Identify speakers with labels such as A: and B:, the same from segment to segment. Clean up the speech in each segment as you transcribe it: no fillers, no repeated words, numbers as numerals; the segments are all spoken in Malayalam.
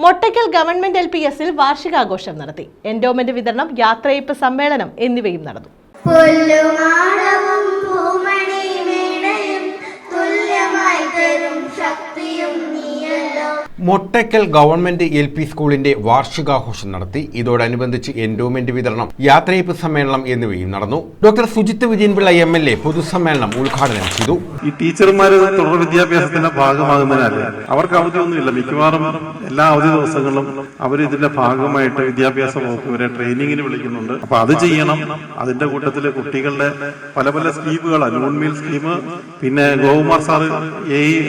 A: മൊട്ടയ്ക്കൽ ഗവൺമെന്റ് LPSൽ വാർഷികാഘോഷം നടത്തി. എൻഡോമെന്റ് വിതരണം, യാത്രയയപ്പ് സമ്മേളനം എന്നിവയും നടന്നു.
B: മൊട്ടയ്ക്കൽ ഗവൺമെന്റ് LP സ്കൂളിന്റെ വാർഷികാഘോഷം നടത്തി. ഇതോടനുബന്ധിച്ച് എൻഡോമെന്റ് വിതരണം, യാത്രയയപ്പ് സമ്മേളനം എന്നിവയും നടന്നു. ഡോക്ടർ സുജിത്ത് വിജയൻപിള്ള MLA പൊതുസമ്മേളനം ഉദ്ഘാടനം ചെയ്തു.
C: ഈ ടീച്ചർമാർ തുടർ വിദ്യാഭ്യാസത്തിന്റെ ഭാഗമാകുന്നതിനാൽ അവർക്ക് അവധിയൊന്നുമില്ല. മിക്കവാറും എല്ലാ അവധി ദിവസങ്ങളിലും അവർ ഇതിന്റെ ഭാഗമായിട്ട് വിദ്യാഭ്യാസ വകുപ്പ് വരെ ട്രെയിനിങ്ങിന് വിളിക്കുന്നുണ്ട്. അപ്പൊ അത് ചെയ്യണം. അതിന്റെ കൂട്ടത്തിൽ കുട്ടികളുടെ പല പല സ്കീമുകളാണ്. നോൺ മീൽ സ്കീം, പിന്നെ ഗോകുമാർ സാറ്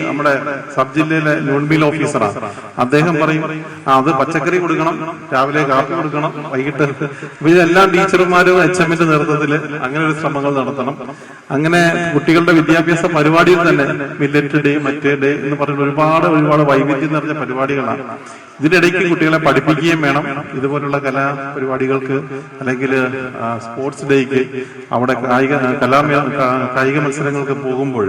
C: നമ്മുടെ സബ് ജില്ലയിലെ നോൺ മീൽ ഓഫീസറാണ്. അദ്ദേഹം പറയും അത് പച്ചക്കറി കൊടുക്കണം, രാവിലെ കാപ്പി കൊടുക്കണം, വൈകിട്ട്. ഇതെല്ലാം ടീച്ചർമാരും HMന്റെ നേതൃത്വത്തിൽ അങ്ങനെ ഒരു ശ്രമങ്ങൾ നടത്തണം. അങ്ങനെ കുട്ടികളുടെ വിദ്യാഭ്യാസ പരിപാടിയിൽ തന്നെ മില്ലറ്റ് ഡേ, മറ്റേ ഡേ എന്ന് പറയുന്ന ഒരുപാട് വൈവിധ്യം നിറഞ്ഞ പരിപാടികളാണ്. ഇതിനിടയ്ക്ക് കുട്ടികളെ പഠിപ്പിക്കുകയും വേണം. ഇതുപോലുള്ള കലാപരിപാടികൾക്ക് അല്ലെങ്കിൽ സ്പോർട്സ് ഡേക്ക്, അവിടെ കായിക മത്സരങ്ങൾക്ക് പോകുമ്പോൾ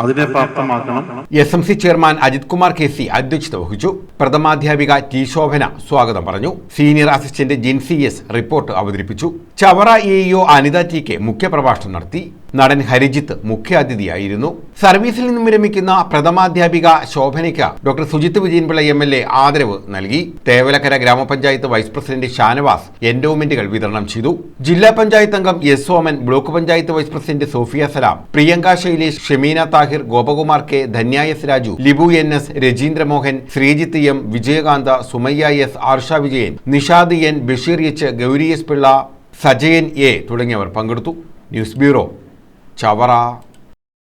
C: അതിനെ പ്രാപ്തമാക്കണം.
B: SMC chairman Ajith Kumar KC അധ്യക്ഷത വഹിച്ചു. പ്രഥമാധ്യാപിക T ശോഭന സ്വാഗതം പറഞ്ഞു. Senior assistant Jincy S report അവതരിപ്പിച്ചു. ചവറ AEO അനിത TK മുഖ്യപ്രഭാഷണം നടത്തി. നടൻ ഹരിജിത്ത് മുഖ്യാതിഥിയായിരുന്നു. സർവീസിൽ നിന്നും വിരമിക്കുന്ന പ്രഥമാധ്യാപിക ശോഭനയ്ക്ക് ഡോക്ടർ സുജിത്ത് വിജയൻപിള്ള MLA ആദരവ് നൽകി. തേവലക്കര ഗ്രാമപഞ്ചായത്ത് വൈസ് പ്രസിഡന്റ് ഷാനവാസ് എൻഡോമെന്റുകൾ വിതരണം ചെയ്തു. ജില്ലാ പഞ്ചായത്ത് അംഗം S Soman, block panchayat vice president Sofia Salam, Priyanka Shailesh, Shemeena Thahir, Gopakumar K, Dhanya S Raju, Libu NS, Rajeendramohan, Sreejith M, Vijayakantha, Sumayya S, Arsha Vijayan, Nishad N, Basheer H, Gouri S Pillai, Sajayan A തുടങ്ങിയവർ പങ്കെടുത്തു. News bureau, Chavara.